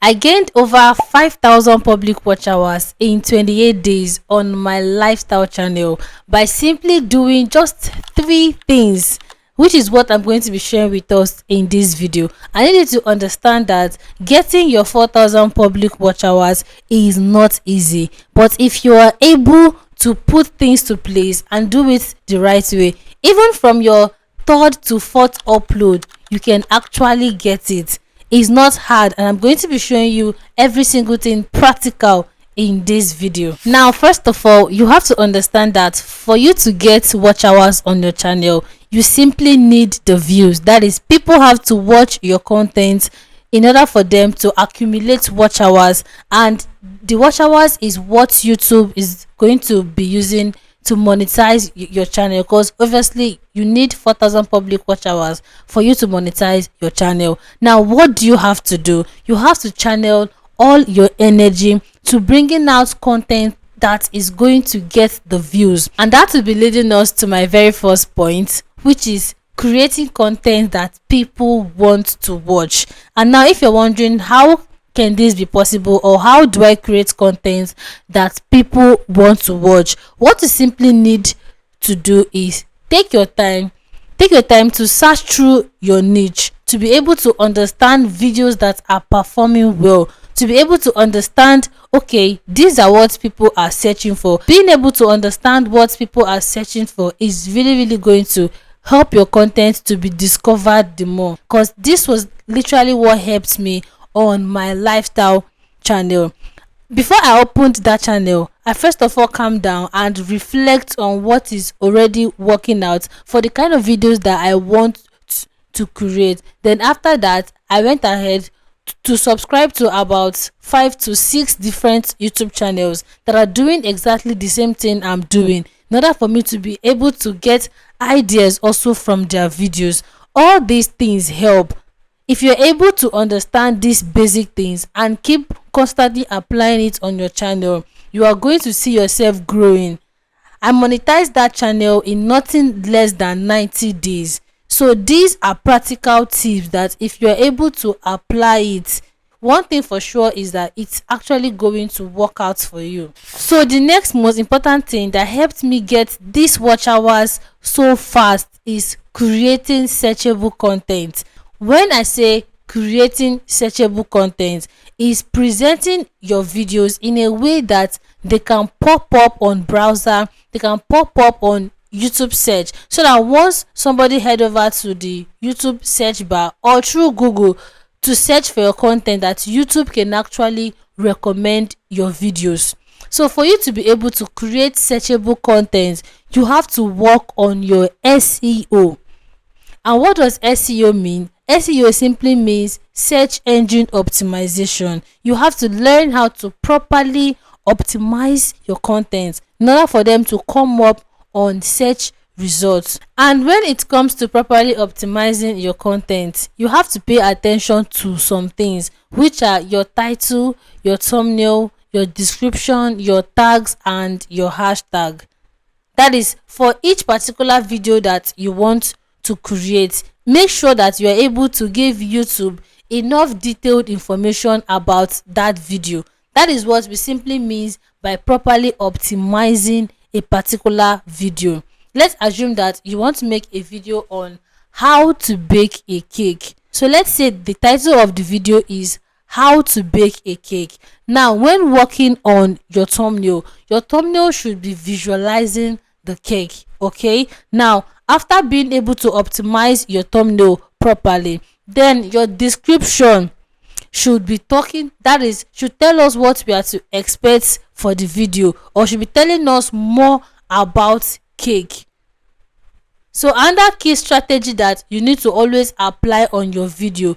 I gained over 5,000 public watch hours in 28 days on my lifestyle channel by simply doing just 3 things, which is what I'm going to be sharing with us in this video. I need you to understand that getting your 4,000 public watch hours is not easy, but if you are able to put things to place and do it the right way, even from your third to fourth upload, you can actually get it. It's not hard, and I'm going to be showing you every single thing practical in this video. Now, first of all, you have to understand that for you to get watch hours on your channel, you simply need the views. That is, people have to watch your content in order for them to accumulate watch hours, and the watch hours is what YouTube is going to be using to monetize your channel, because obviously you need 4,000 public watch hours for you to monetize your channel. Now, what do you have to do? You have to channel all your energy to bringing out content that is going to get the views, and that will be leading us to my very first point, which is creating content that people want to watch. And now, if you're wondering how can this be possible, or how do I create content that people want to watch, what you simply need to do is take your time to search through your niche, to be able to understand videos that are performing well, to be able to understand, okay, these are what people are searching for. Being able to understand what people are searching for is really going to help your content to be discovered the more, because this was literally what helped me on my lifestyle channel. Before I opened that channel, I first of all calm down and reflect on what is already working out for the kind of videos that I want to create. Then after that, I went ahead to subscribe to about 5 to 6 different YouTube channels that are doing exactly the same thing I'm doing, in order for me to be able to get ideas also from their videos. All these things help. If you're able to understand these basic things and keep constantly applying it on your channel, you are going to see yourself growing. I monetized that channel in nothing less than 90 days. So these are practical tips that if you're able to apply it, one thing for sure is that it's actually going to work out for you. So the next most important thing that helped me get these watch hours so fast is creating searchable content. When I say creating searchable content, is presenting your videos in a way that they can pop up on browser, they can pop up on YouTube search, so that once somebody head over to the YouTube search bar or through Google to search for your content, that YouTube can actually recommend your videos. So for you to be able to create searchable content, you have to work on your SEO. And what does SEO mean? SEO simply means search engine optimization. You have to learn how to properly optimize your content in order for them to come up on search results. And when it comes to properly optimizing your content, you have to pay attention to some things, which are your title, your thumbnail, your description, your tags, and your hashtag. That is, for each particular video that you want to create, make sure that you are able to give YouTube enough detailed information about that video. That is what we simply means by properly optimizing a particular video. Let's assume that you want to make a video on how to bake a cake. So let's say the title of the video is how to bake a cake. Now, when working on your thumbnail should be visualizing the cake. Okay, now after being able to optimize your thumbnail properly, then your description should be talking, that is, should tell us what we are to expect for the video, or should be telling us more about cake. So another key strategy that you need to always apply on your video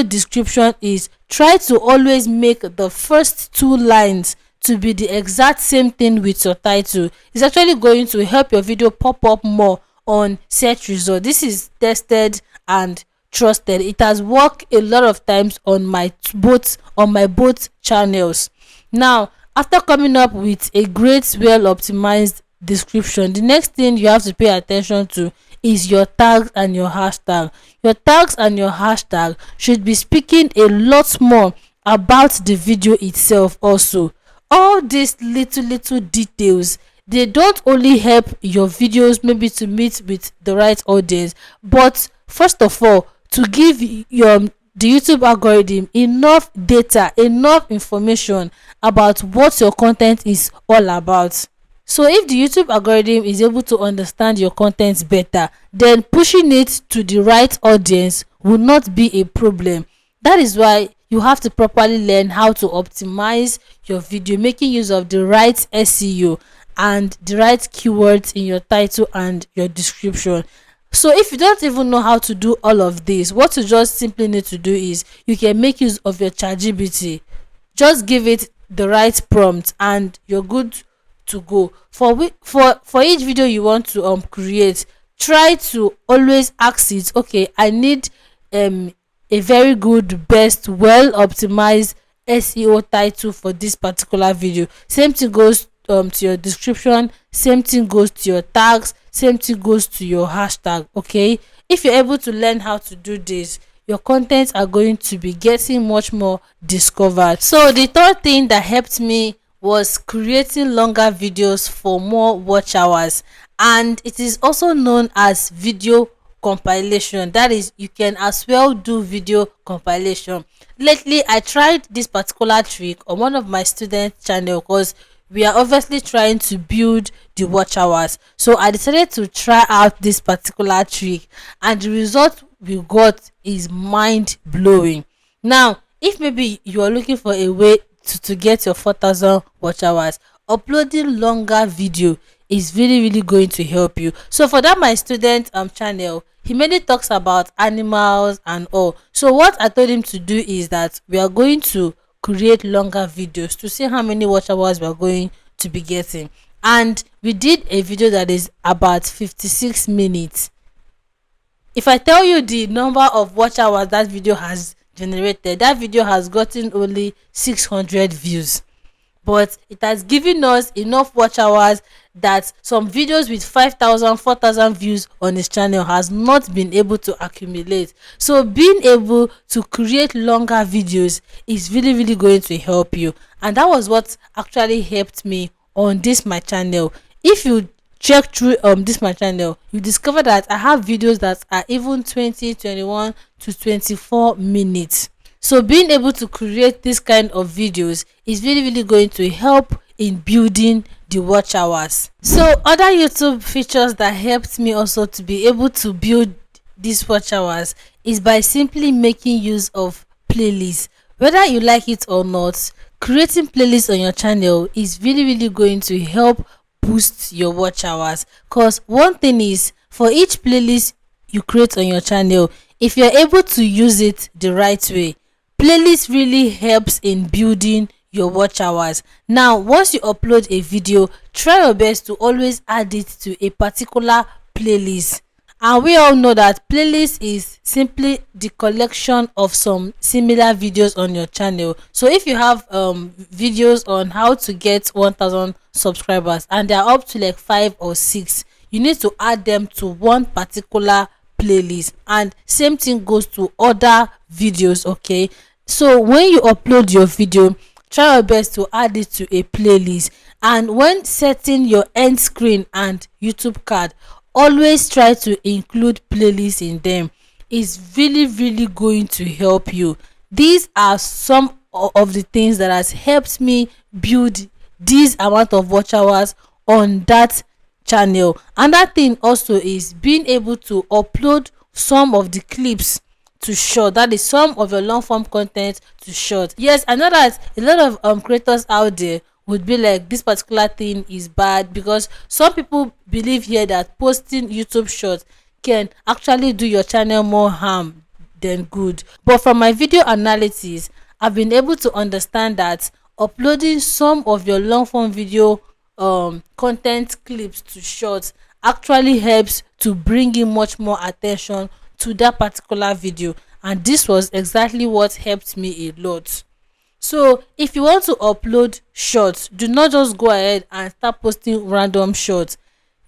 description is try to always make the first 2 lines to be the exact same thing with your title. It's actually going to help your video pop up more on search results. This is tested and trusted. It has worked a lot of times on my both channels. Now, after coming up with a great, well optimized description, the next thing you have to pay attention to is your tags and your hashtag. Your tags and your hashtag should be speaking a lot more about the video itself also. All these little details, they don't only help your videos maybe to meet with the right audience, but first of all, to give your the YouTube algorithm enough data, enough information about what your content is all about. So if the YouTube algorithm is able to understand your content better, then pushing it to the right audience will not be a problem. That is why you have to properly learn how to optimize your video, making use of the right SEO and the right keywords in your title and your description. So if you don't even know how to do all of this, what you just simply need to do is you can make use of your ChatGPT. Just give it the right prompt and you're good to go. For each video you want to create, try to always ask it, okay, I need a very good, best, well optimized SEO title for this particular video. Same thing goes to your description, same thing goes to your tags, same thing goes to your hashtag. Okay, if you're able to learn how to do this, your contents are going to be getting much more discovered. So the third thing that helped me was creating longer videos for more watch hours, and it is also known as video compilation. That is, you can as well do video compilation. Lately I tried this particular trick on one of my students channel because we are obviously trying to build the watch hours. So I decided to try out this particular trick, and the result we got is mind blowing. Now, if maybe you are looking for a way to get your 4,000 watch hours, uploading longer video is really going to help you. So for that, my student channel, he mainly talks about animals and all. So what I told him to do is that we are going to create longer videos to see how many watch hours we are going to be getting. And we did a video that is about 56 minutes. If I tell you the number of watch hours that video has generated, that video has gotten only 600 views, but it has given us enough watch hours that some videos with 5,000, 4,000 views on his channel has not been able to accumulate. So being able to create longer videos is really going to help you, and that was what actually helped me on this my channel. If you check through this my channel, you discover that I have videos that are even 20, 21 to 24 minutes. So being able to create this kind of videos is really going to help in building the watch hours. So other YouTube features that helped me also to be able to build these watch hours is by simply making use of playlists. Whether you like it or not, creating playlists on your channel is really going to help boost your watch hours. Because one thing is, for each playlist you create on your channel, if you're able to use it the right way, playlist really helps in building your watch hours. Now, once you upload a video, try your best to always add it to a particular playlist. And we all know that playlist is simply the collection of some similar videos on your channel. So if you have videos on how to get 1,000 subscribers and they are up to like 5 or 6, you need to add them to one particular playlist, and same thing goes to other videos. Okay, so when you upload your video, try your best to add it to a playlist, and when setting your end screen and YouTube card, always try to include playlists in them. It's really going to help you. These are some of the things that has helped me build this amount of watch hours on that channel. Another thing also is being able to upload some of the clips to short, that is some of your long form content to short. Yes, I know that a lot of creators out there would be like, this particular thing is bad, because some people believe here that posting YouTube shorts can actually do your channel more harm than good. But from my video analysis, I've been able to understand that uploading some of your long form video content clips to shorts actually helps to bring in much more attention to that particular video, and this was exactly what helped me a lot. So if you want to upload shorts, do not just go ahead and start posting random shorts.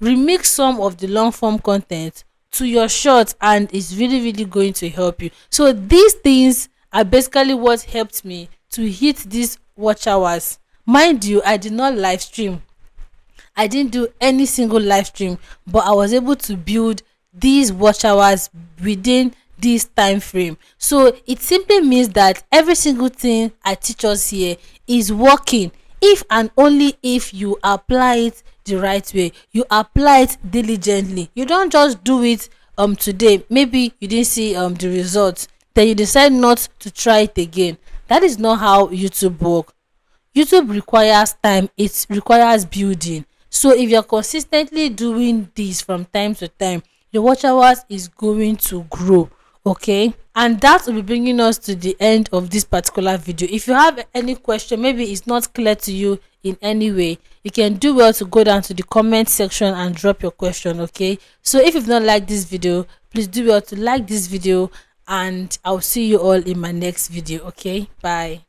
Remix some of the long form content to your short, and it's really going to help you. So these things are basically what helped me to hit these watch hours. Mind you, I did not live stream. I didn't do any single live stream, but I was able to build these watch hours within this time frame. So it simply means that every single thing I teach us here is working if and only if you apply it the right way. You apply it diligently. You don't just do it today. Maybe you didn't see the results, then you decide not to try it again. That is not how YouTube work. YouTube requires time, it requires building. So if you're consistently doing this from time to time, your watch hours is going to grow. Okay, and that will be bringing us to the end of this particular video. If you have any question, maybe it's not clear to you in any way, you can do well to go down to the comment section and drop your question. Okay, so if you've not liked this video, please do well to like this video, and I'll see you all in my next video. Okay, bye.